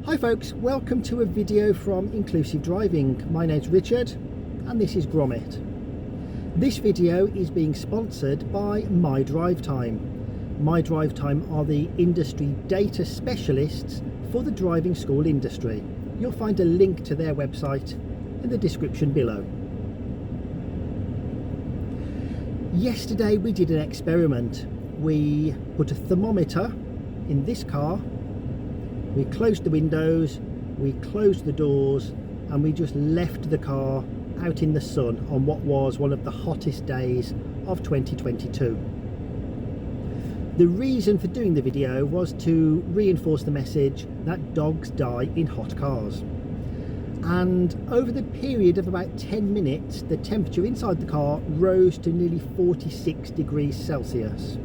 Hi folks, welcome to a video from Inclusive Driving. My name's Richard and this is Gromit. This video is being sponsored by My Drive Time. My Drive Time are the industry data specialists for the driving school industry. You'll find a link to their website in the description below. Yesterday we did an experiment. We put a thermometer in this car, we closed the windows, we closed the doors, and we just left the car out in the sun on what was one of the hottest days of 2022. The reason for doing the video was to reinforce the message that dogs die in hot cars. And over the period of about 10 minutes, the temperature inside the car rose to nearly 46 degrees Celsius.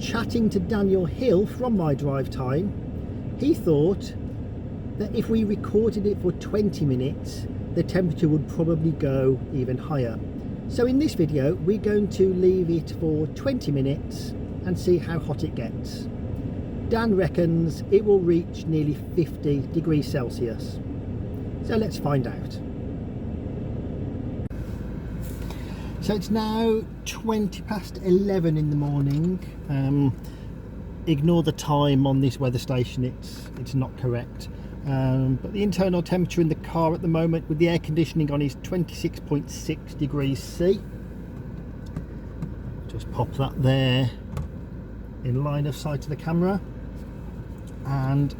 Chatting to Daniel Hill from My Drive Time, he thought that if we recorded it for 20 minutes, the temperature would probably go even higher. So in this video, we're going to leave it for 20 minutes and see how hot it gets. Dan reckons it will reach nearly 50 degrees Celsius. So let's find out. So it's now 20 past 11 in the morning. Ignore the time on this weather station, it's not correct. But the internal temperature in the car at the moment with the air conditioning on is 26.6 degrees C. Just pop that there in line of sight of the camera. And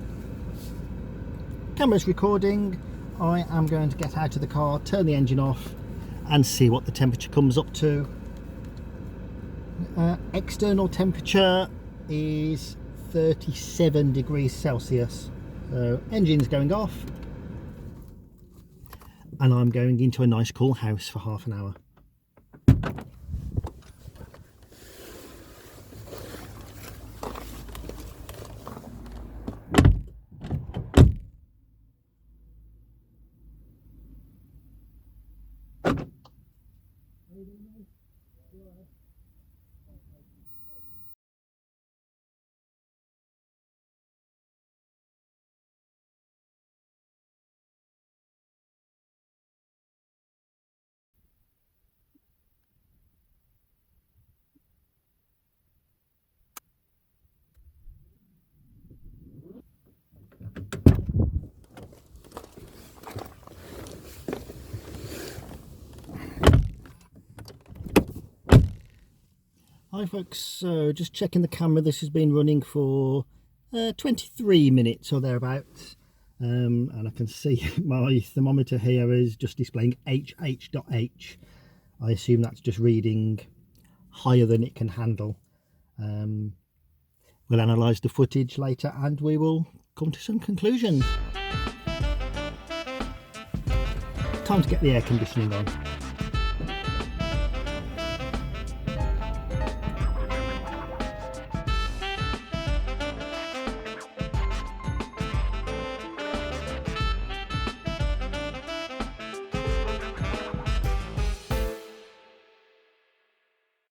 camera's recording. I am going to get out of the car, turn the engine off and see what the temperature comes up to. External temperature is 37 degrees Celsius. So engine's going off and I'm going into a nice cool house for half an hour. Hi folks, so just checking the camera, this has been running for 23 minutes or thereabouts, and I can see my thermometer here is just displaying HH.H. I assume that's just reading higher than it can handle. We'll analyse the footage later and we will come to some conclusions. Time to get the air conditioning on.